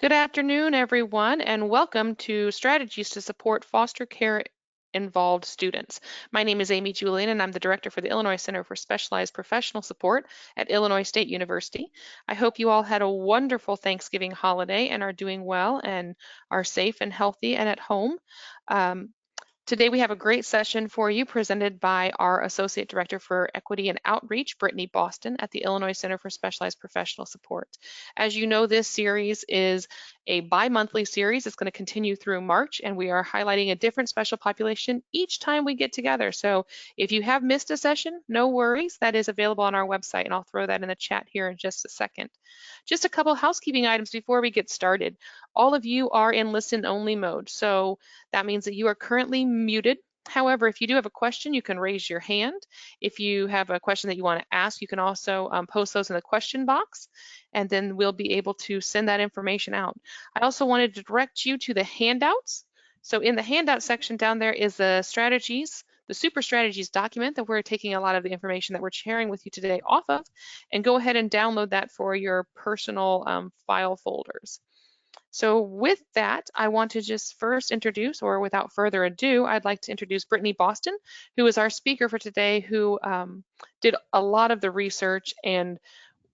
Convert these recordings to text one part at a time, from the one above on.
Good afternoon, everyone, and welcome to Strategies to Support Foster Care Involved Students. My name is Amy Julian, and I'm the director for the Illinois Center for Specialized Professional Support at Illinois State University. I hope you all had a wonderful Thanksgiving holiday and are doing well and are safe and healthy and at home. Um, Today we have a great session for you presented by our Associate Director for Equity and Outreach, Brittany Boston at the Illinois Center for Specialized Professional Support. As you know, this series is a bi-monthly series. It's going to continue through March, and we are highlighting a different special population each time we get together. So if you have missed a session, no worries. That is available on our website, and I'll throw that in the chat here in just a second. Just a couple housekeeping items before we get started. All of you are in listen-only mode, so that means that you are currently muted. However, if you do have a question, you can raise your hand. If you have a question that you want to ask, you can also post those in the question box, and then we'll be able to send that information out. I also wanted to direct you to the handouts. So in the handout section down there is the strategies, the super strategies document that we're taking a lot of the information that we're sharing with you today off of, and go ahead and download that for your personal file folders. So with that, I want to just first introduce, or without further ado, I'd like to introduce Brittany Boston, who is our speaker for today, who did a lot of the research and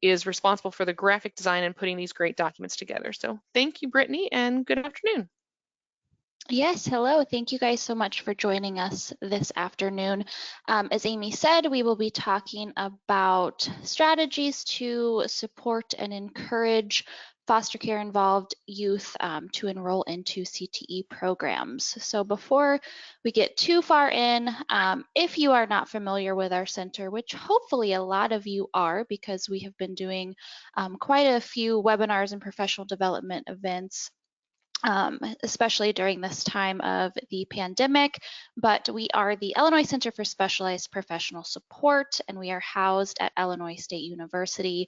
is responsible for the graphic design and putting these great documents together. So thank you, Brittany, and good afternoon. Yes, hello. Thank you guys so much for joining us this afternoon. As Amy said, we will be talking about strategies to support and encourage foster care involved youth to enroll into CTE programs. So before we get too far in, if you are not familiar with our center, which hopefully a lot of you are because we have been doing quite a few webinars and professional development events especially during this time of the pandemic, but we are the Illinois Center for Specialized Professional Support, and we are housed at Illinois State University.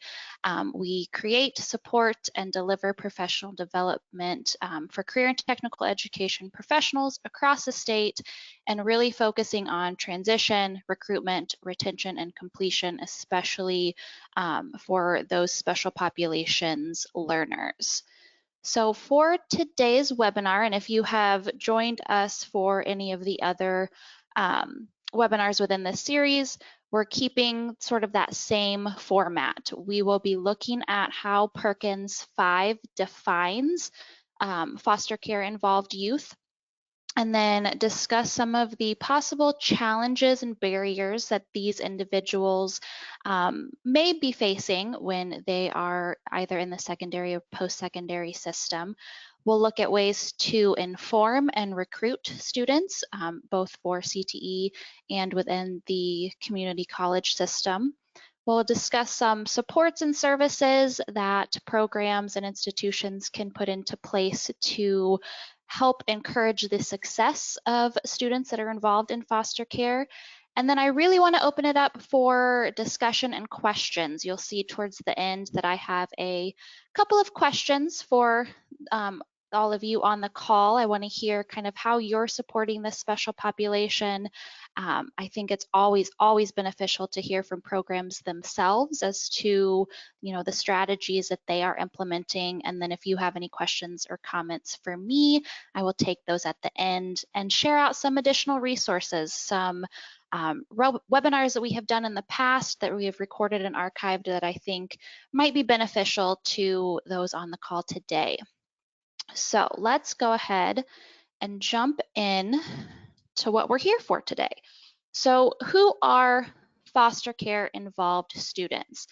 We create, support, and deliver professional development for career and technical education professionals across the state, and really focusing on transition, recruitment, retention, and completion, especially for those special populations learners. So for today's webinar, and if you have joined us for any of the other webinars within this series, we're keeping sort of that same format. We will be looking at how Perkins V defines foster care involved youth, and then discuss some of the possible challenges and barriers that these individuals may be facing when they are either in the secondary or post-secondary system. We'll look at ways to inform and recruit students, both for CTE and within the community college system. We'll discuss some supports and services that programs and institutions can put into place to help encourage the success of students that are involved in foster care. And then I really want to open it up for discussion and questions. You'll see towards the end that I have a couple of questions for all of you on the call. I want to hear kind of how you're supporting this special population. I think it's always beneficial to hear from programs themselves as to, the strategies that they are implementing. And then if you have any questions or comments for me, I will take those at the end and share out some additional resources, some webinars that we have done in the past that we have recorded and archived that I think might be beneficial to those on the call today. So let's go ahead and jump in to what we're here for today. So who are foster care involved students?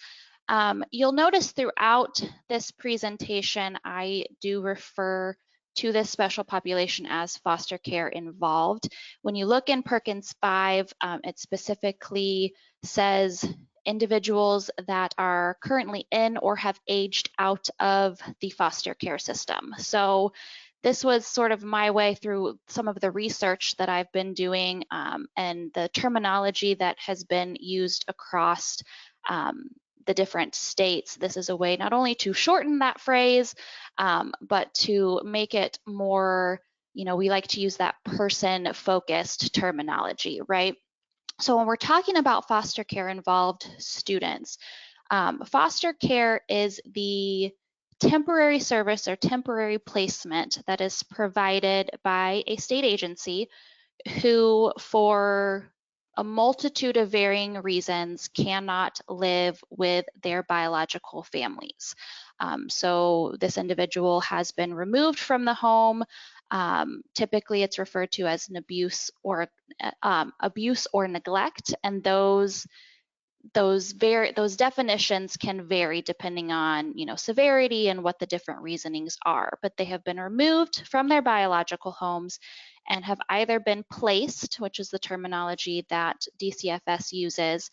You'll notice throughout this presentation, I do refer to this special population as foster care involved. When you look in Perkins V, it specifically says individuals that are currently in or have aged out of the foster care system. So this was sort of my way through some of the research that I've been doing and the terminology that has been used across the different states. This is a way not only to shorten that phrase, but to make it more, we like to use that person-focused terminology, right? So when we're talking about foster care involved students, foster care is the temporary service or temporary placement that is provided by a state agency who, for a multitude of varying reasons, cannot live with their biological families. So this individual has been removed from the home. Typically, it's referred to as an abuse or neglect, and those definitions can vary depending on, severity and what the different reasonings are. But they have been removed from their biological homes and have either been placed, which is the terminology that DCFS uses,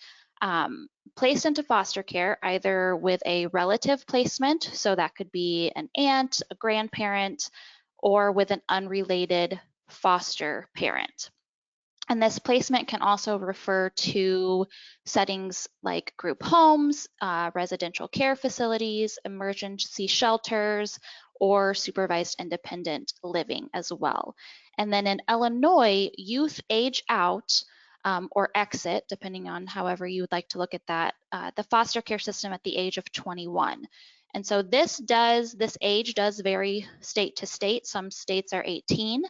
placed into foster care, either with a relative placement, so that could be an aunt, a grandparent, or with an unrelated foster parent. And this placement can also refer to settings like group homes, residential care facilities, emergency shelters, or supervised independent living as well. And then in Illinois, youth age out or exit, depending on however you would like to look at that, the foster care system at the age of 21. And so this age does vary state to state. Some states are 18.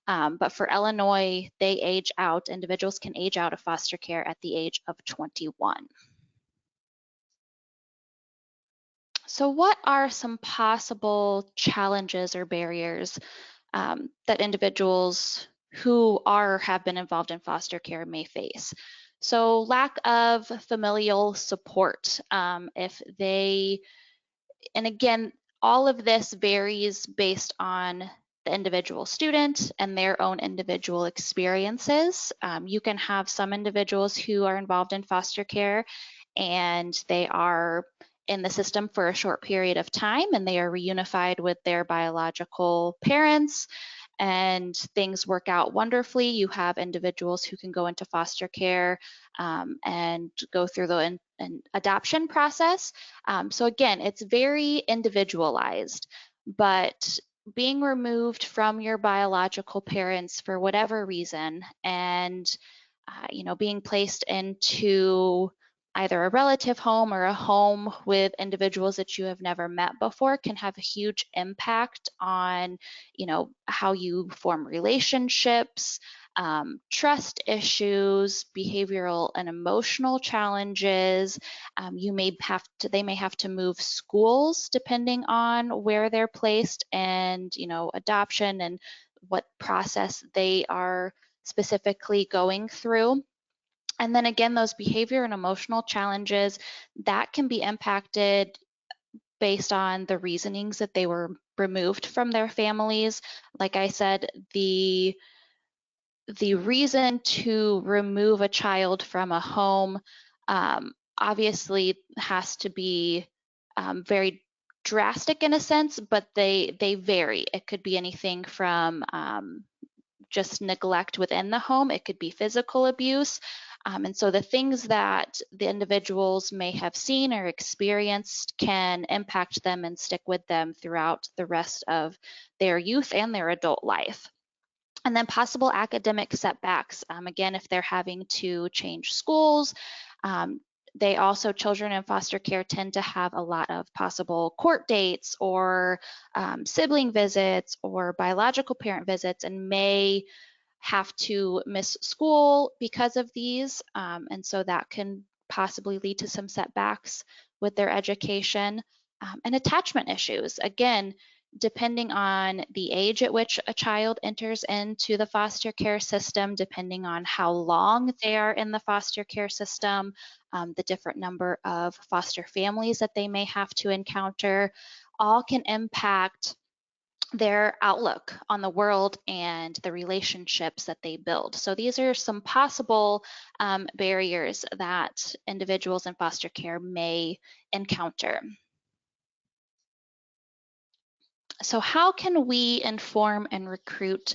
But for Illinois, individuals can age out of foster care at the age of 21. So what are some possible challenges or barriers that individuals who have been involved in foster care may face? So lack of familial support. And again, all of this varies based on the individual student and their own individual experiences. You can have some individuals who are involved in foster care and they are in the system for a short period of time and they are reunified with their biological parents and things work out wonderfully. You have individuals who can go into foster care and go through the adoption process. So again, it's very individualized, but being removed from your biological parents for whatever reason and being placed into either a relative home or a home with individuals that you have never met before can have a huge impact on, how you form relationships, trust issues, behavioral and emotional challenges. They may have to move schools depending on where they're placed and, adoption and what process they are specifically going through. And then again, those behavior and emotional challenges that can be impacted based on the reasonings that they were removed from their families. Like I said, the reason to remove a child from a home obviously has to be very drastic in a sense, but they vary. It could be anything from just neglect within the home. It could be physical abuse. And so the things that the individuals may have seen or experienced can impact them and stick with them throughout the rest of their youth and their adult life. And then possible academic setbacks. Again, if they're having to change schools, children in foster care tend to have a lot of possible court dates or sibling visits or biological parent visits and may have to miss school because of these. And so that can possibly lead to some setbacks with their education. And attachment issues. Again, depending on the age at which a child enters into the foster care system, depending on how long they are in the foster care system, the different number of foster families that they may have to encounter, all can impact their outlook on the world and the relationships that they build. So these are some possible barriers that individuals in foster care may encounter. So how can we inform and recruit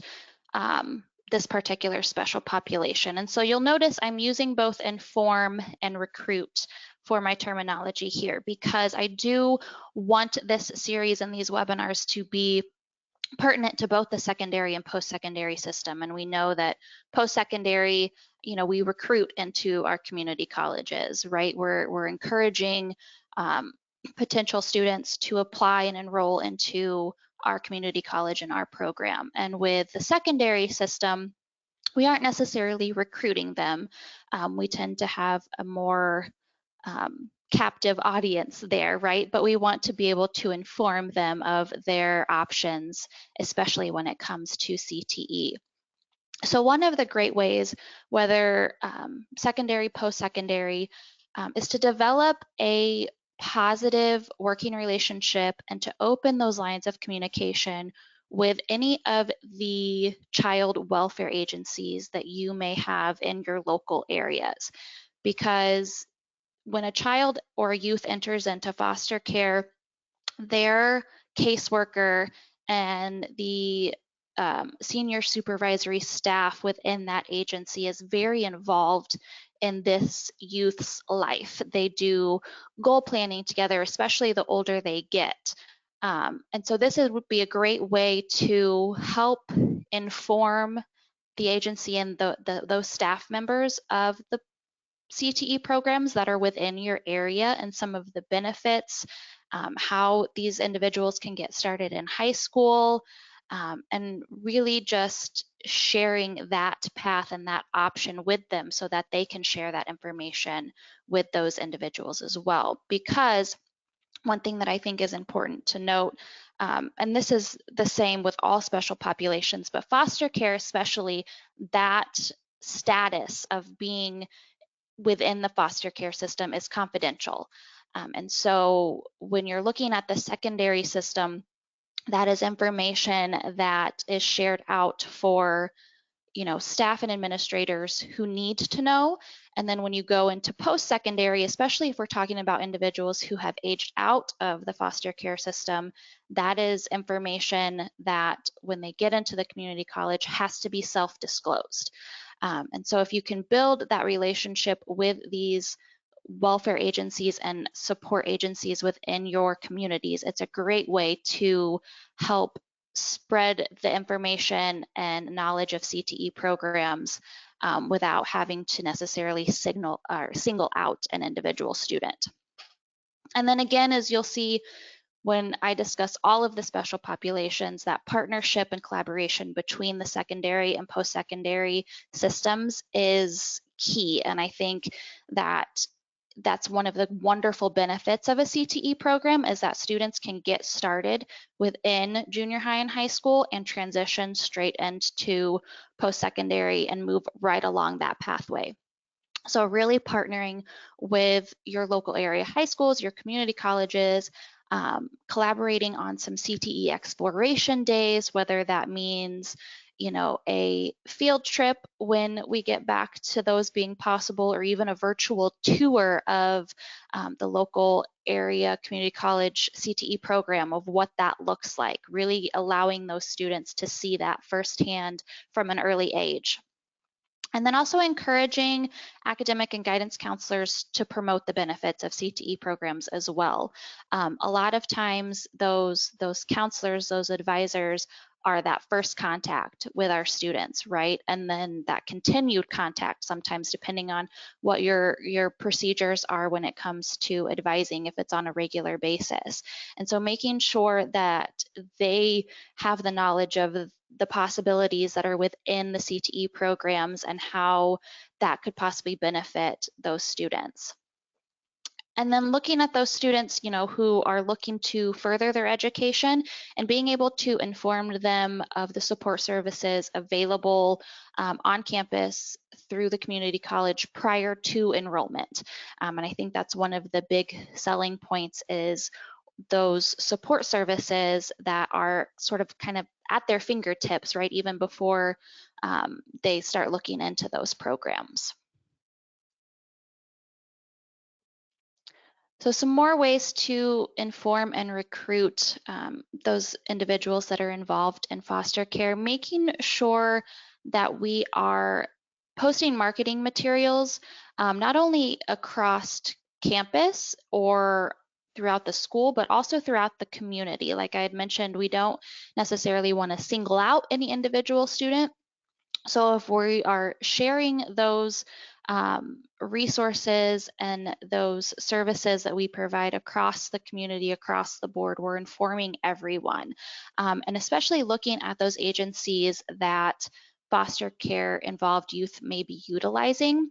this particular special population? And so you'll notice I'm using both inform and recruit for my terminology here because I do want this series and these webinars to be pertinent to both the secondary and post-secondary system. And we know that post-secondary, we recruit into our community colleges, right? We're encouraging potential students to apply and enroll into our community college and our program. And with the secondary system, we aren't necessarily recruiting them. We tend to have a more captive audience there, right? But we want to be able to inform them of their options, especially when it comes to CTE. So one of the great ways, whether secondary, post-secondary, is to develop a positive working relationship and to open those lines of communication with any of the child welfare agencies that you may have in your local areas. Because when a child or a youth enters into foster care, their caseworker and the senior supervisory staff within that agency is very involved in this youth's life. They do goal planning together, especially the older they get. And so this would be a great way to help inform the agency and those staff members of the CTE programs that are within your area and some of the benefits, how these individuals can get started in high school, and really just sharing that path and that option with them so that they can share that information with those individuals as well. Because one thing that I think is important to note, and this is the same with all special populations, but foster care especially, that status of being within the foster care system is confidential. And so when you're looking at the secondary system, that is information that is shared out for staff and administrators who need to know. And then when you go into post-secondary, especially if we're talking about individuals who have aged out of the foster care system, that is information that when they get into the community college has to be self-disclosed. And so if you can build that relationship with these welfare agencies and support agencies within your communities, it's a great way to help spread the information and knowledge of CTE programs without having to necessarily single out an individual student. And then again, as you'll see when I discuss all of the special populations, that partnership and collaboration between the secondary and post-secondary systems is key. And I think that that's one of the wonderful benefits of a CTE program is that students can get started within junior high and high school and transition straight into post-secondary and move right along that pathway. So really partnering with your local area high schools, your community colleges, collaborating on some CTE exploration days, whether that means a field trip when we get back to those being possible, or even a virtual tour of the local area community college CTE program of what that looks like, really allowing those students to see that firsthand from an early age. And then also encouraging academic and guidance counselors to promote the benefits of CTE programs as well. A lot of times those counselors, those advisors are that first contact with our students, right? And then that continued contact, sometimes depending on what your procedures are when it comes to advising, if it's on a regular basis. And so making sure that they have the knowledge of the possibilities that are within the CTE programs and how that could possibly benefit those students. And then looking at those students, who are looking to further their education and being able to inform them of the support services available on campus through the community college prior to enrollment. And I think that's one of the big selling points is those support services that are sort of kind of at their fingertips, right, even before they start looking into those programs. So some more ways to inform and recruit those individuals that are involved in foster care, making sure that we are posting marketing materials, not only across campus or throughout the school, but also throughout the community. Like I had mentioned, we don't necessarily want to single out any individual student. So if we are sharing those resources and those services that we provide across the community, across the board. We're informing everyone, and especially looking at those agencies that foster care involved youth may be utilizing.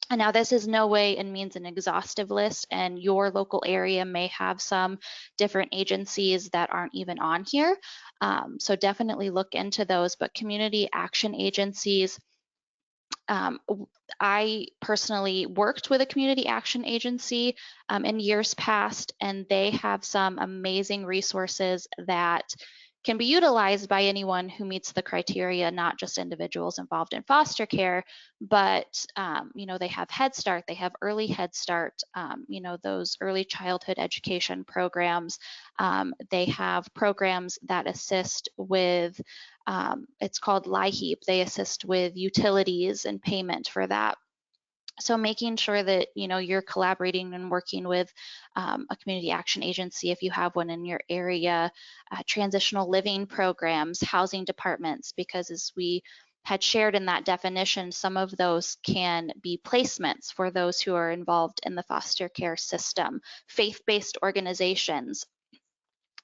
And now this is no way and means an exhaustive list, and your local area may have some different agencies that aren't even on here. So definitely look into those, but community action agencies, I personally worked with a community action agency in years past, and they have some amazing resources that can be utilized by anyone who meets the criteria, not just individuals involved in foster care, but they have Head Start, they have Early Head Start, those early childhood education programs. They have programs that assist with it's called LIHEAP. They assist with utilities and payment for that. So making sure that you're collaborating and working with a community action agency if you have one in your area, transitional living programs, housing departments, because as we had shared in that definition, some of those can be placements for those who are involved in the foster care system, faith-based organizations,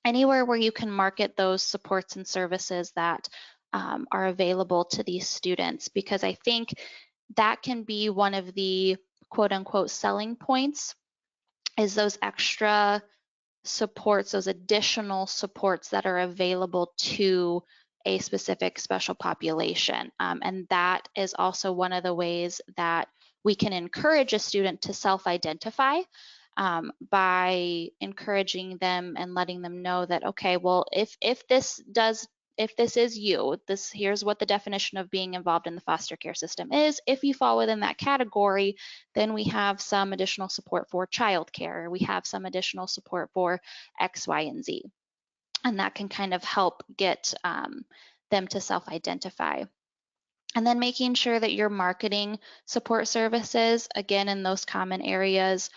anywhere where you can market those supports and services that are available to these students, because I think that can be one of the quote unquote selling points, is those extra supports, those additional supports that are available to a specific special population. And that is also one of the ways that we can encourage a student to self-identify, by encouraging them and letting them know that, okay, well, if this is you, here's what the definition of being involved in the foster care system is. If you fall within that category, then we have some additional support for childcare. We have some additional support for X, Y, and Z. And that can kind of help get them to self-identify. And then making sure that you're marketing support services, again, in those common areas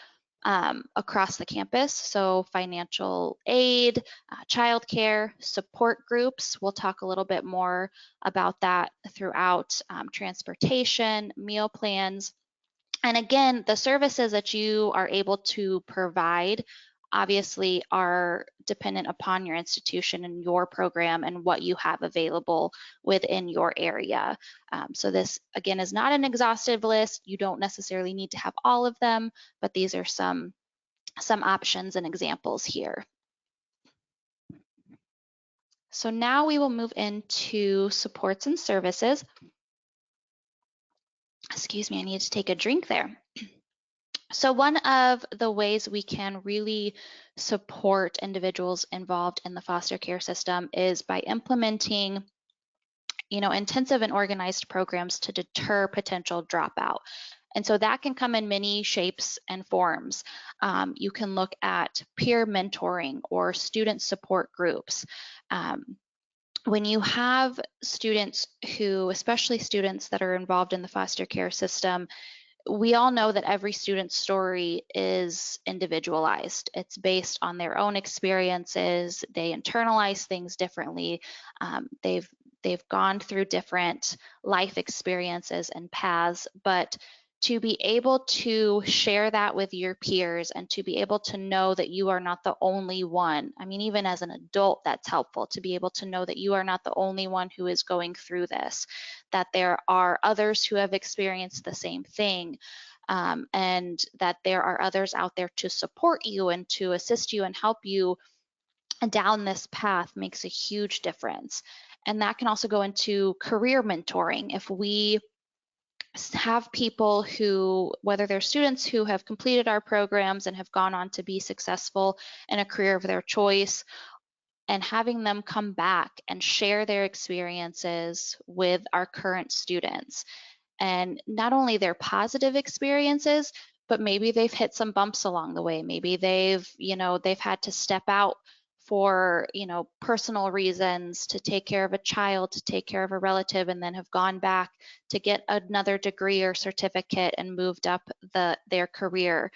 across the campus. So financial aid, childcare, support groups. We'll talk a little bit more about that throughout, transportation, meal plans. And again, the services that you are able to provide obviously are dependent upon your institution and your program and what you have available within your area. So this, again, is not an exhaustive list. You don't necessarily need to have all of them, but these are some options and examples here. So now we will move into supports and services. Excuse me, I need to take a drink there. So one of the ways we can really support individuals involved in the foster care system is by implementing, intensive and organized programs to deter potential dropout. And so that can come in many shapes and forms. You can look at peer mentoring or student support groups. When you have students who, especially students that are involved in the foster care system, we all know that every student's story is individualized. It's based on their own experiences. They internalize things differently. They've gone through different life experiences and paths, but to be able to share that with your peers and to be able to know that you are not the only one. I mean, even as an adult, that's helpful to be able to know that you are not the only one who is going through this, that there are others who have experienced the same thing, and that there are others out there to support you and to assist you and help you down this path makes a huge difference. And that can also go into career mentoring. If we have people who, whether they're students who have completed our programs and have gone on to be successful in a career of their choice, and having them come back and share their experiences with our current students. And not only their positive experiences, but maybe they've hit some bumps along the way. Maybe they've had to step out for, personal reasons, to take care of a child, to take care of a relative, and then have gone back to get another degree or certificate and moved up their career.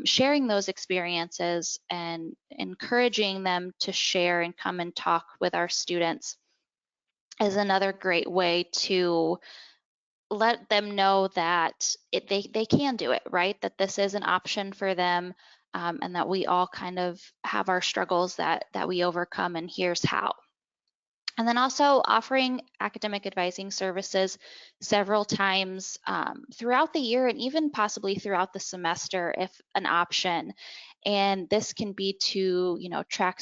Sharing those experiences and encouraging them to share and come and talk with our students is another great way to let them know that they can do it, right? That this is an option for them, and that we all kind of have our struggles that we overcome, and here's how. And then also offering academic advising services several times throughout the year, and even possibly throughout the semester if an option. And this can be to, track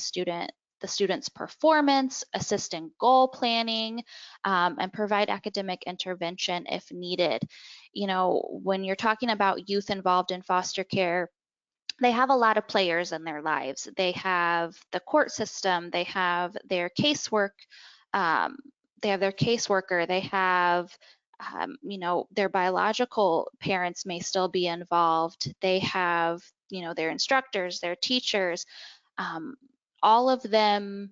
the student's performance, assist in goal planning, and provide academic intervention if needed. When you're talking about youth involved in foster care, they have a lot of players in their lives. They have the court system, they have their casework, um, they have their caseworker, they have their biological parents may still be involved. They have, their instructors, their teachers, um, all of them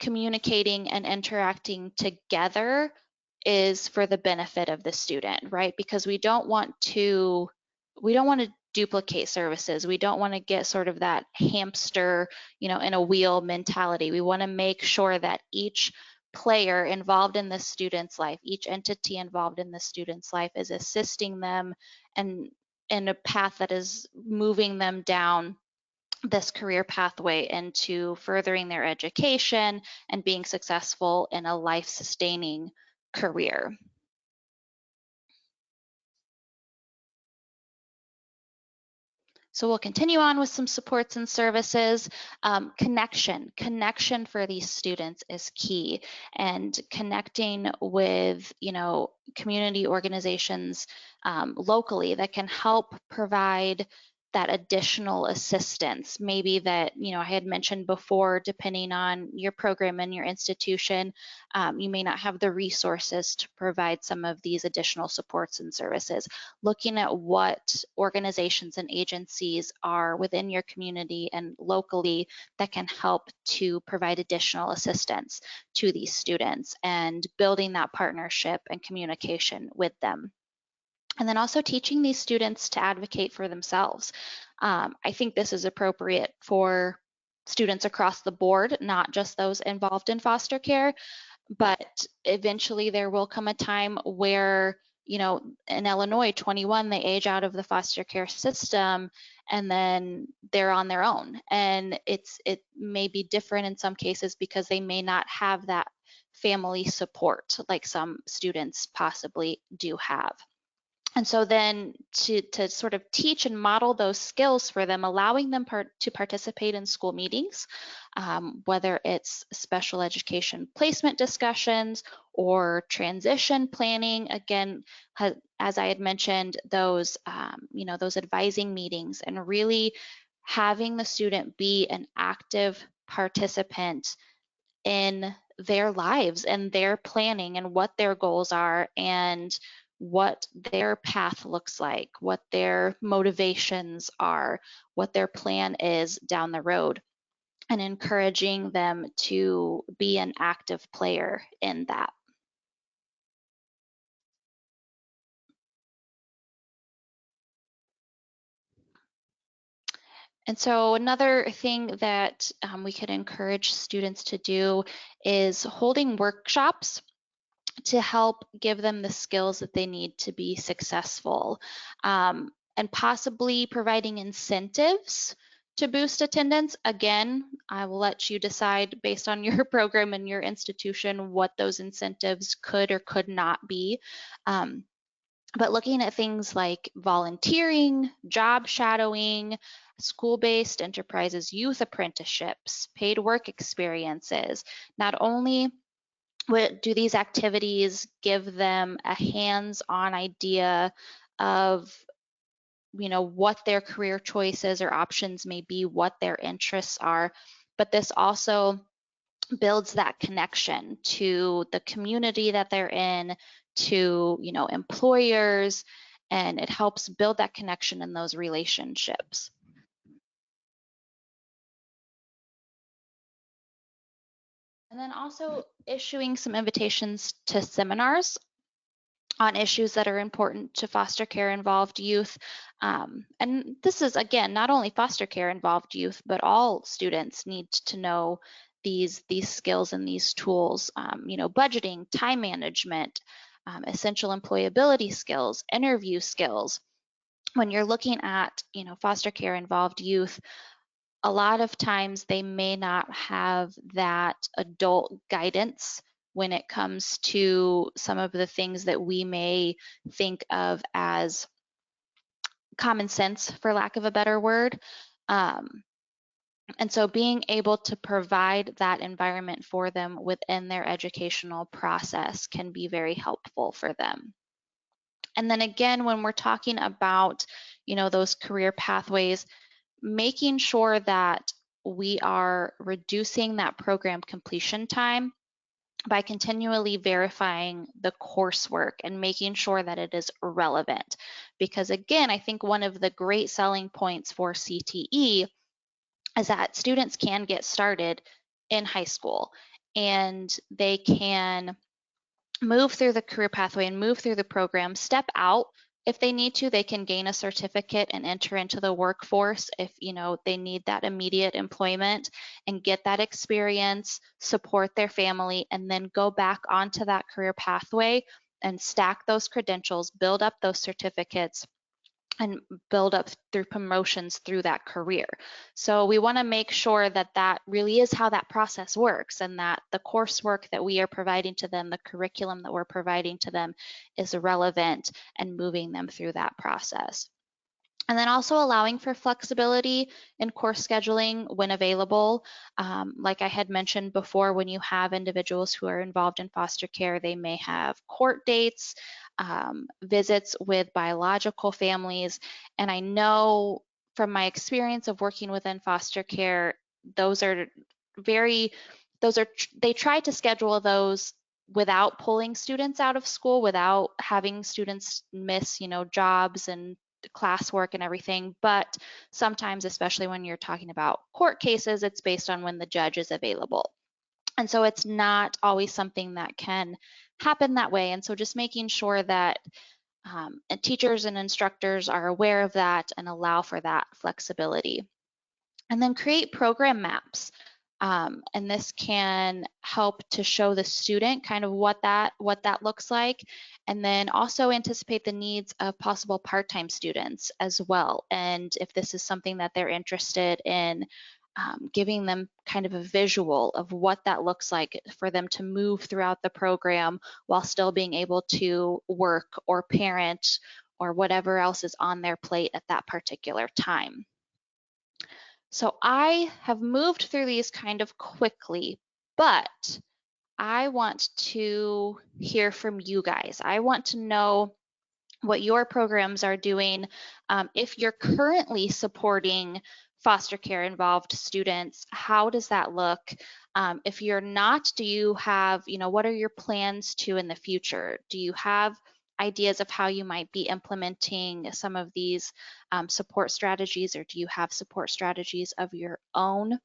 communicating and interacting together is for the benefit of the student, right? Because we don't want to duplicate services. We don't want to get sort of that hamster, in a wheel mentality. We want to make sure that each player involved in the student's life, each entity involved in the student's life is assisting them and in a path that is moving them down this career pathway into furthering their education and being successful in a life-sustaining career. So we'll continue on with some supports and services. Connection for these students is key, and connecting with, community organizations locally that can help provide that additional assistance. Maybe that, I had mentioned before, depending on your program and your institution, you may not have the resources to provide some of these additional supports and services. Looking at what organizations and agencies are within your community and locally that can help to provide additional assistance to these students, and building that partnership and communication with them. And then also teaching these students to advocate for themselves. I think this is appropriate for students across the board, not just those involved in foster care, but eventually there will come a time where, in Illinois, 21, they age out of the foster care system, and then they're on their own. And it may be different in some cases because they may not have that family support like some students possibly do have. And so then to sort of teach and model those skills for them, allowing them to participate in school meetings, whether it's special education placement discussions or transition planning. Again, as I had mentioned, those those advising meetings, and really having the student be an active participant in their lives and their planning and what their goals are and what their path looks like, what their motivations are, what their plan is down the road, and encouraging them to be an active player in that. And so another thing that we could encourage students to do is holding workshops to help give them the skills that they need to be successful, and possibly providing incentives to boost attendance. Again, I will let you decide based on your program and your institution what those incentives could or could not be. But looking at things like volunteering, job shadowing, school-based enterprises, youth apprenticeships, paid work experiences, not only do these activities give them a hands-on idea of, what their career choices or options may be, what their interests are, but this also builds that connection to the community that they're in, to, employers, and it helps build that connection in those relationships. And then also issuing some invitations to seminars on issues that are important to foster care involved youth. And this is, again, not only foster care involved youth, but all students need to know these skills and these tools, budgeting, time management, essential employability skills, interview skills. When you're looking at, foster care involved youth, a lot of times they may not have that adult guidance when it comes to some of the things that we may think of as common sense, for lack of a better word. And so being able to provide that environment for them within their educational process can be very helpful for them. And then again, when we're talking about, those career pathways, making sure that we are reducing that program completion time by continually verifying the coursework and making sure that it is relevant. Because again, I think one of the great selling points for CTE is that students can get started in high school and they can move through the career pathway and move through the program, step out. If they need to, they can gain a certificate and enter into the workforce if they need that immediate employment and get that experience, support their family, and then go back onto that career pathway and stack those credentials, build up those certificates, and build up through promotions through that career. So we want to make sure that that really is how that process works, and that the coursework that we are providing to them, the curriculum that we're providing to them, is relevant and moving them through that process. And then also allowing for flexibility in course scheduling when available. Like I had mentioned before, when you have individuals who are involved in foster care, they may have court dates, visits with biological families. And I know from my experience of working within foster care, they try to schedule those without pulling students out of school, without having students miss, jobs and classwork and everything. But sometimes, especially when you're talking about court cases, it's based on when the judge is available. And so it's not always something that can happen that way. And so just making sure that and teachers and instructors are aware of that and allow for that flexibility. And then create program maps. And this can help to show the student kind of what that looks like, and then also anticipate the needs of possible part-time students as well. And if this is something that they're interested in, giving them kind of a visual of what that looks like for them to move throughout the program while still being able to work or parent or whatever else is on their plate at that particular time. So I have moved through these kind of quickly, but I want to hear from you guys. I want to know what your programs are doing. If you're currently supporting foster care involved students, how does that look? If you're not, do you have, what are your plans to in the future? Do you have ideas of how you might be implementing some of these support strategies, or do you have support strategies of your own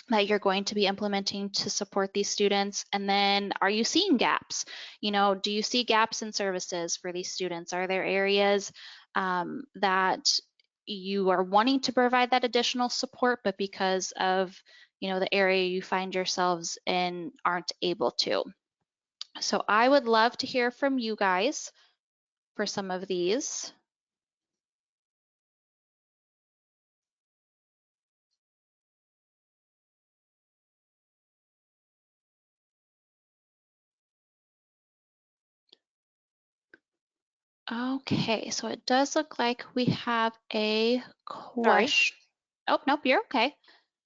that you're going to be implementing to support these students? And then are you seeing gaps? Do you see gaps in services for these students? Are there areas that you are wanting to provide that additional support, but because of the area you find yourselves in aren't able to? So I would love to hear from you guys for some of these. Okay, so it does look like we have a Sorry, question. Oh, nope, you're okay.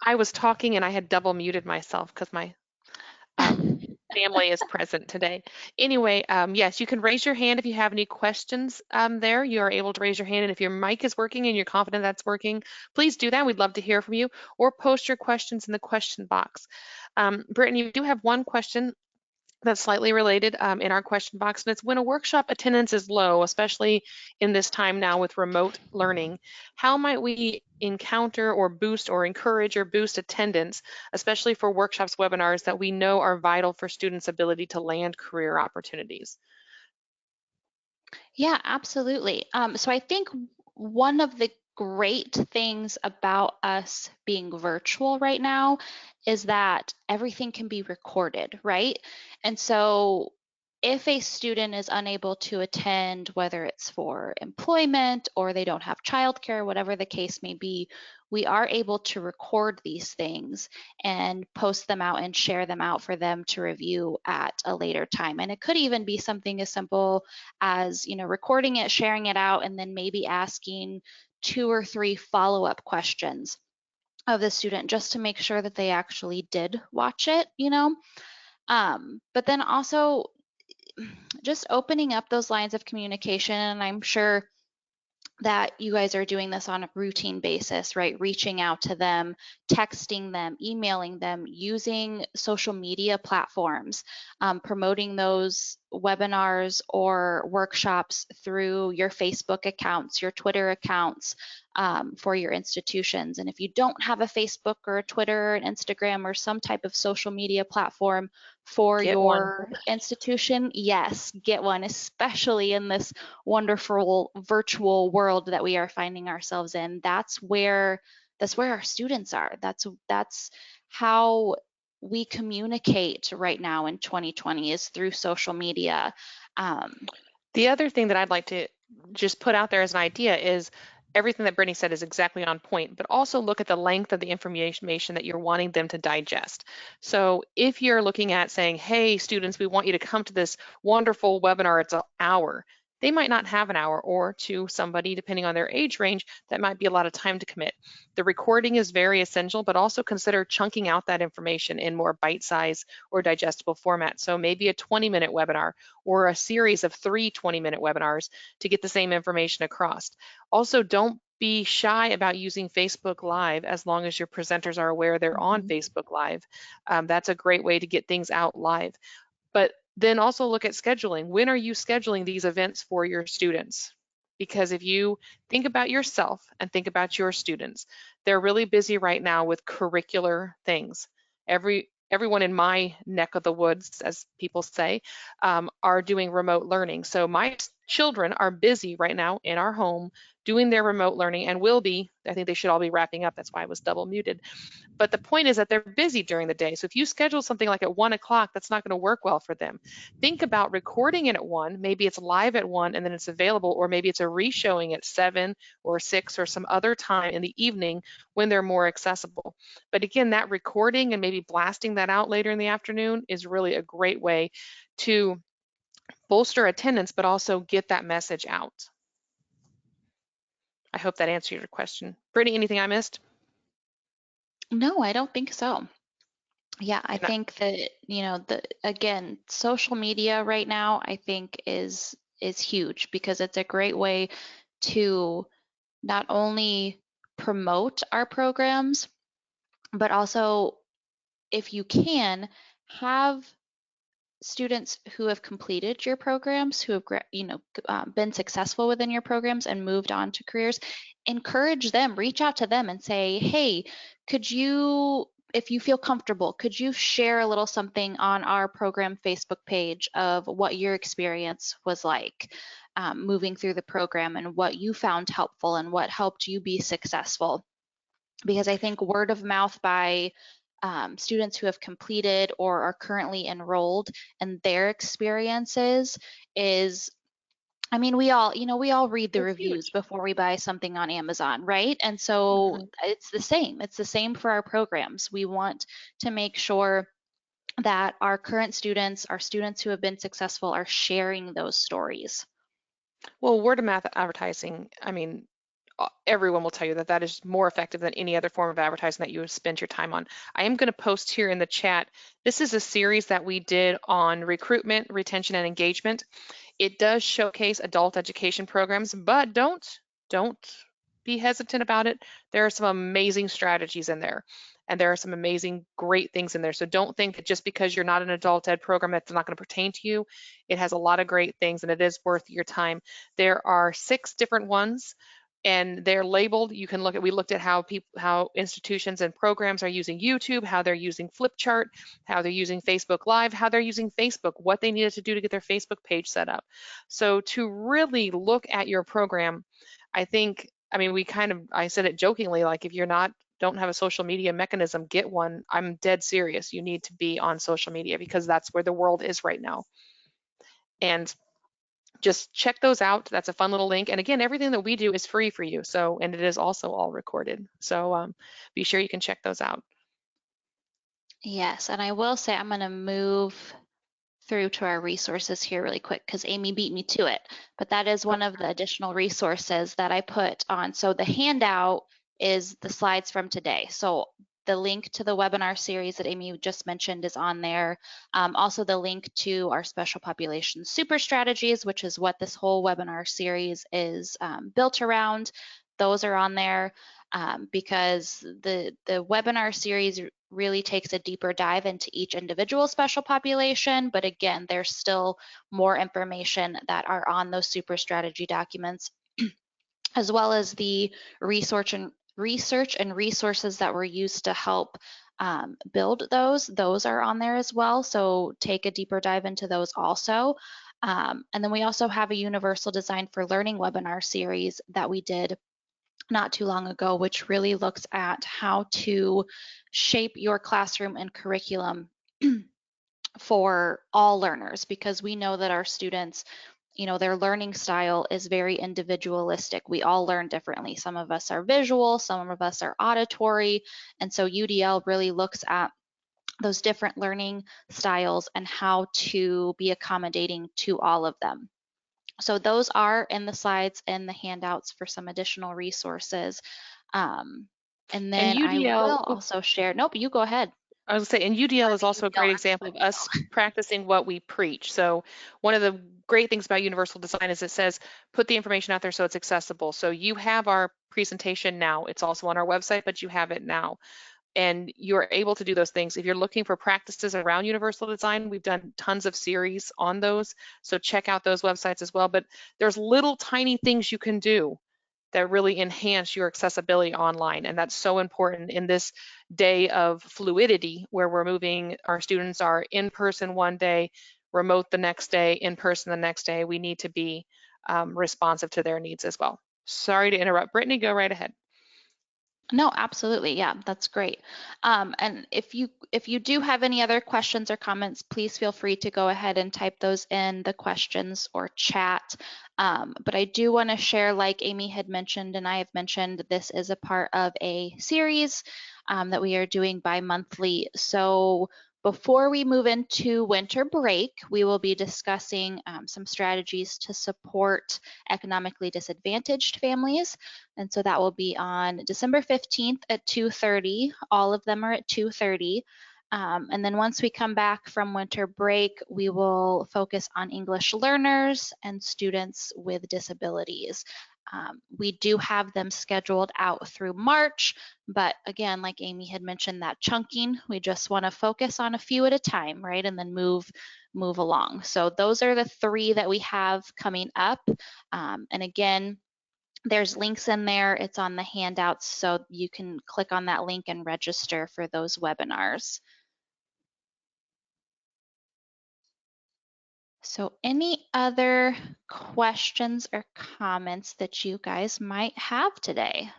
I was talking and I had double muted myself because my family is present today. Anyway, yes, you can raise your hand if you have any questions there. You are able to raise your hand, and if your mic is working and you're confident that's working, please do that. We'd love to hear from you, or post your questions in the question box. Brittany, we do have one question that's slightly related in our question box, and it's when a workshop attendance is low, especially in this time now with remote learning, how might we encounter or boost or encourage or boost attendance, especially for workshops, webinars that we know are vital for students' ability to land career opportunities? Yeah, absolutely. So I think one of the great things about us being virtual right now is that everything can be recorded, right? And so if a student is unable to attend, whether it's for employment or they don't have childcare, whatever the case may be, we are able to record these things and post them out and share them out for them to review at a later time. And it could even be something as simple as, recording it, sharing it out, and then maybe asking 2 or 3 follow-up questions of the student just to make sure that they actually did watch it. But then also just opening up those lines of communication, and I'm sure that you guys are doing this on a routine basis, right? Reaching out to them, texting them, emailing them, using social media platforms, promoting those webinars or workshops through your Facebook accounts, your Twitter accounts, for your institutions. And if you don't have a Facebook or a Twitter or an Instagram or some type of social media platform for Get one. your institution, yes, get one, especially in this wonderful virtual world that we are finding ourselves in. That's where our students are. That's how we communicate right now in 2020 is through social media. The other thing that I'd like to just put out there as an idea is everything that Brittany said is exactly on point, but also look at the length of the information that you're wanting them to digest. So if you're looking at saying, hey, students, we want you to come to this wonderful webinar, it's an hour. They might not have an hour, or to somebody, depending on their age range, that might be a lot of time to commit. The recording is very essential, but also consider chunking out that information in more bite-sized or digestible format. So maybe a 20-minute webinar or a series of 3 20-minute webinars to get the same information across. Also, don't be shy about using Facebook Live as long as your presenters are aware they're on Facebook Live. That's a great way to get things out live. But then also look at scheduling. When are you scheduling these events for your students? Because if you think about yourself and think about your students, they're really busy right now with curricular things. Everyone in my neck of the woods, as people say, are doing remote learning. So my children are busy right now in our home doing their remote learning and will be, I think they should all be wrapping up. That's why I was double muted. But the point is that they're busy during the day. So if you schedule something like at 1 o'clock, that's not going to work well for them. Think about recording it at 1, maybe it's live at 1 and then it's available, or maybe it's a re-showing at 7 or 6 or some other time in the evening when they're more accessible. But again, that recording and maybe blasting that out later in the afternoon is really a great way to bolster attendance, but also get that message out. I hope that answered your question. Brittany, anything I missed? No, I don't think so. Yeah, I And think that, again, social media right now, I think is huge because it's a great way to not only promote our programs, but also, if you can, have students who have completed your programs, who have been successful within your programs and moved on to careers, encourage them, reach out to them and say, hey, could you, if you feel comfortable, could you share a little something on our program Facebook page of what your experience was like moving through the program and what you found helpful and what helped you be successful? Because I think word of mouth by students who have completed or are currently enrolled and their experiences is, I mean, we all read the it's reviews huge. before we buy something on Amazon, right? And so Mhm. it's the same. It's the same for our programs. We want to make sure that our current students, our students who have been successful, are sharing those stories. Well, word of mouth advertising, I mean, everyone will tell you that that is more effective than any other form of advertising that you have spent your time on. I am going to post here in the chat. This is a series that we did on recruitment, retention, and engagement. It does showcase adult education programs, but don't be hesitant about it. There are some amazing strategies in there, and there are some amazing, great things in there. So don't think that just because you're not an adult ed program, that's not going to pertain to you. It has a lot of great things, and it is worth your time. There are 6 different ones, and they're labeled. You can look at, we looked at how institutions and programs are using YouTube, how they're using Flipchart, how they're using Facebook Live, how they're using Facebook, what they needed to do to get their Facebook page set up. So to really look at your program, I think, I mean, I said it jokingly, like if you're don't have a social media mechanism, get one. I'm dead serious. You need to be on social media because that's where the world is right now. And just check those out. That's a fun little link. And again, everything that we do is free for you. So, and it is also all recorded. So be sure you can check those out. Yes, and I will say I'm going to move through to our resources here really quick because Amy beat me to it. But that is one of the additional resources that I put on. So the handout is the slides from today. So the link to the webinar series that Amy just mentioned is on there. Also the link to our special population super strategies, which is what this whole webinar series is built around. Those are on there because the webinar series really takes a deeper dive into each individual special population, but again, there's still more information that are on those super strategy documents, as well as the research and resources that were used to help build those. Those are on there as well, so take a deeper dive into those also. And then we also have a Universal Design for Learning webinar series that we did not too long ago, which really looks at how to shape your classroom and curriculum for all learners, because we know that our students, you know, their learning style is very individualistic. We all learn differently. Some of us are visual, some of us are auditory, and so UDL really looks at those different learning styles and how to be accommodating to all of them. So those are in the slides and the handouts for some additional resources. And And then I will UDL, also share, nope, you go ahead. I was gonna say, and UDL Let is me also a UDL great example of us practicing what we preach. So one of the great things about universal design is it says, put the information out there so it's accessible. So you have our presentation now. It's also on our website, but you have it now. And you're able to do those things. If you're looking for practices around universal design, we've done tons of series on those. So check out those websites as well. But there's little tiny things you can do that really enhance your accessibility online. And that's so important in this day of fluidity where we're moving, our students are in person one day, remote the next day, in person the next day. We need to be responsive to their needs as well. Sorry to interrupt. Brittany, go right ahead. No, absolutely. Yeah, that's great. And if you do have any other questions or comments, please feel free to go ahead and type those in the questions or chat. But I do want to share, like Amy had mentioned and I have mentioned, this is a part of a series that we are doing bi-monthly. So before we move into winter break, we will be discussing some strategies to support economically disadvantaged families. And so that will be on December 15th at 2:30. All of them are at 2:30. And then once we come back from winter break, we will focus on English learners and students with disabilities. We do have them scheduled out through March, but again, like Amy had mentioned, that chunking, we just want to focus on a few at a time, right? And then move along. So those are the three that we have coming up. And again, there's links in there. It's on the handouts, so you can click on that link and register for those webinars. So any other questions or comments that you guys might have today?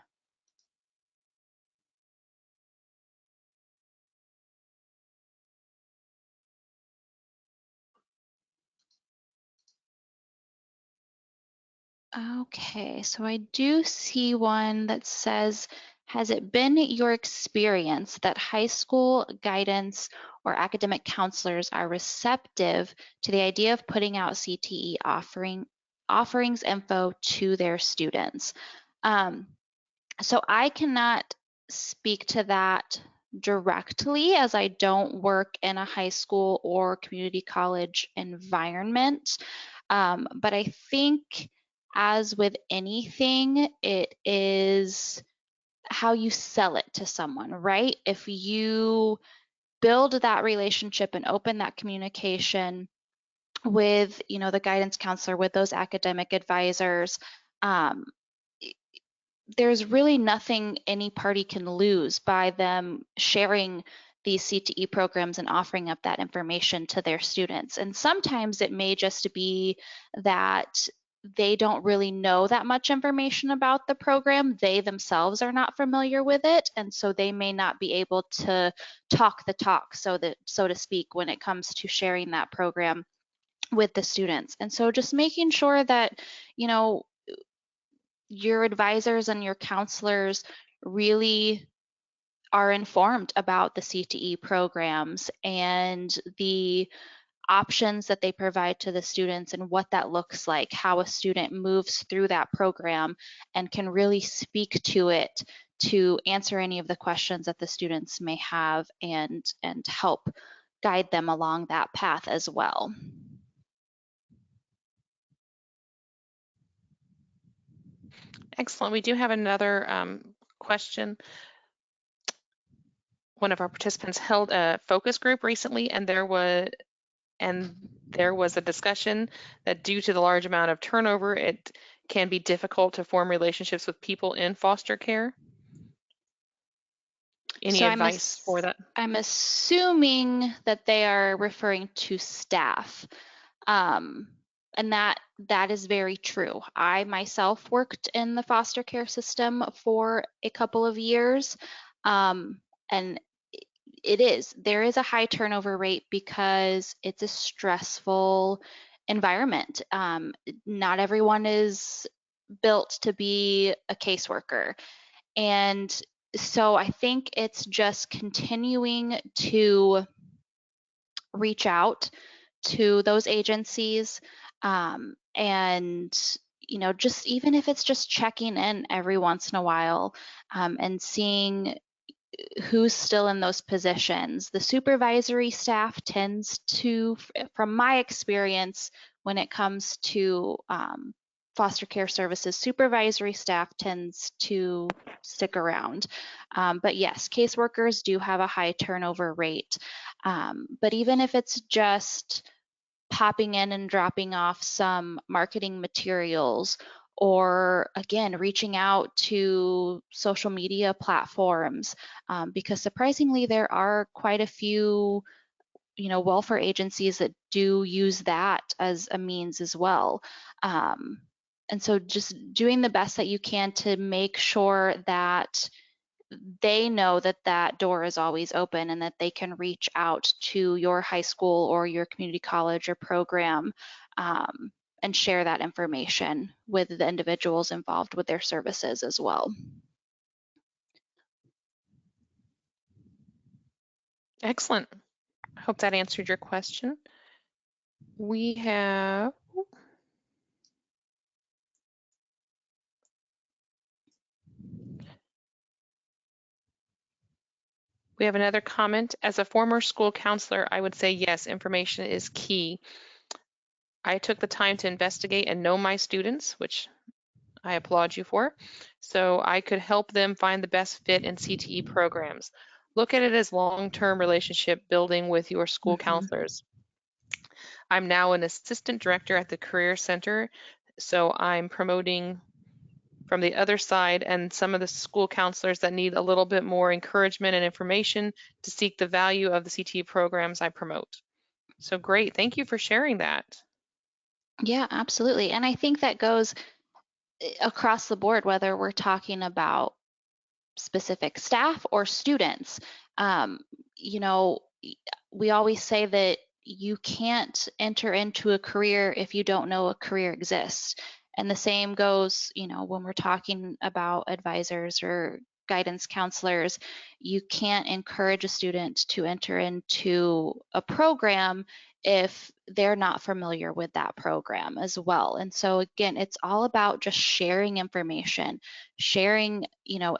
Okay, so I do see one that says, has it been your experience that high school guidance or academic counselors are receptive to the idea of putting out CTE offerings info to their students? So I cannot speak to that directly as I don't work in a high school or community college environment. But I think, as with anything, it is how you sell it to someone, right? If you build that relationship and open that communication with, you know, the guidance counselor, with those academic advisors, um, there's really nothing any party can lose by them sharing these CTE programs and offering up that information to their students. And sometimes it may just be that they don't really know that much information about the program. They themselves are not familiar with it, and so they may not be able to talk the talk, so to speak, when it comes to sharing that program with the students. And so just making sure that, you know, your advisors and your counselors really are informed about the CTE programs and the options that they provide to the students and what that looks like, how a student moves through that program and can really speak to it to answer any of the questions that the students may have and help guide them along that path as well. Excellent. We do have another question. One of our participants held a focus group recently, and there was a discussion that due to the large amount of turnover, it can be difficult to form relationships with people in foster care. Any So advice for that? I'm assuming that they are referring to staff. And that is very true. I myself worked in the foster care system for a couple of years, and there is a high turnover rate because it's a stressful environment. Not everyone is built to be a caseworker, and so I think it's just continuing to reach out to those agencies, and just even if it's just checking in every once in a while, and seeing who's still in those positions. The supervisory staff tends to, from my experience, when it comes to foster care services, supervisory staff tends to stick around. But yes, caseworkers do have a high turnover rate. But even if it's just popping in and dropping off some marketing materials, or again, reaching out to social media platforms, because surprisingly, there are quite a few, welfare agencies that do use that as a means as well. And so just doing the best that you can to make sure that they know that that door is always open and that they can reach out to your high school or your community college or program, and share that information with the individuals involved with their services as well. Excellent. I hope that answered your question. We have another comment. As a former school counselor, I would say yes, information is key. I took the time to investigate and know my students, which I applaud you for, so I could help them find the best fit in CTE programs. Look at it as long-term relationship building with your school Mm-hmm. counselors. I'm now an assistant director at the Career Center, so I'm promoting from the other side and some of the school counselors that need a little bit more encouragement and information to seek the value of the CTE programs I promote. So great, thank you for sharing that. Yeah, absolutely. And I think that goes across the board, whether we're talking about specific staff or students. Um, you know, we always say that you can't enter into a career if you don't know a career exists. And the same goes, when we're talking about advisors or guidance counselors, you can't encourage a student to enter into a program if they're not familiar with that program as well. And so again, it's all about just sharing information, sharing,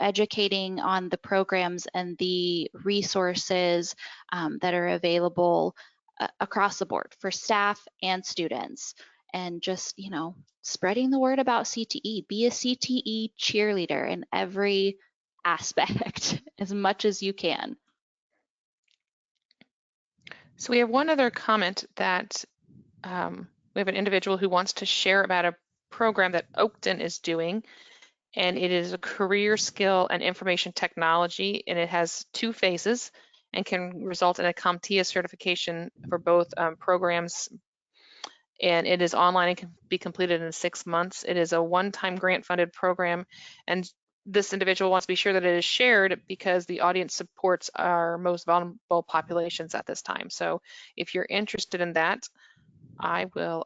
educating on the programs and the resources that are available across the board for staff and students. And just, spreading the word about CTE. Be a CTE cheerleader in every aspect as much as you can. So we have one other comment that we have an individual who wants to share about a program that Oakton is doing, and it is a career skill and information technology, and it has 2 phases and can result in a CompTIA certification for both programs, and it is online and can be completed in 6 months. It is a one-time grant-funded program, and this individual wants to be sure that it is shared because the audience supports our most vulnerable populations at this time. So if you're interested in that, I will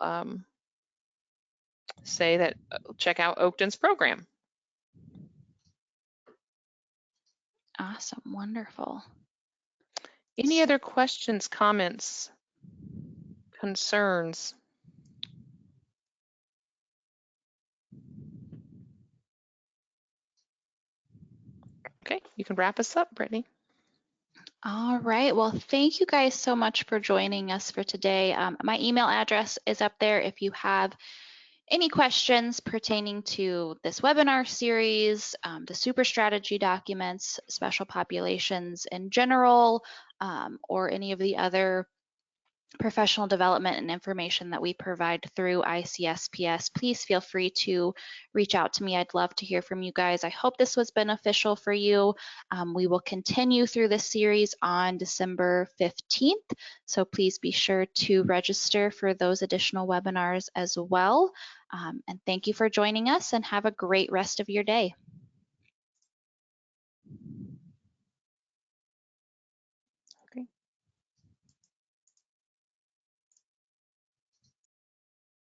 say that check out Oakton's program. Awesome, wonderful. Any other questions, comments, concerns? Okay, you can wrap us up, Brittany. All right, well, thank you guys so much for joining us for today. My email address is up there if you have any questions pertaining to this webinar series, the super strategy documents, special populations in general, or any of the other professional development and information that we provide through ICSPS, please feel free to reach out to me. I'd love to hear from you guys. I hope this was beneficial for you. We will continue through this series on December 15th, so please be sure to register for those additional webinars as well. And thank you for joining us, and have a great rest of your day.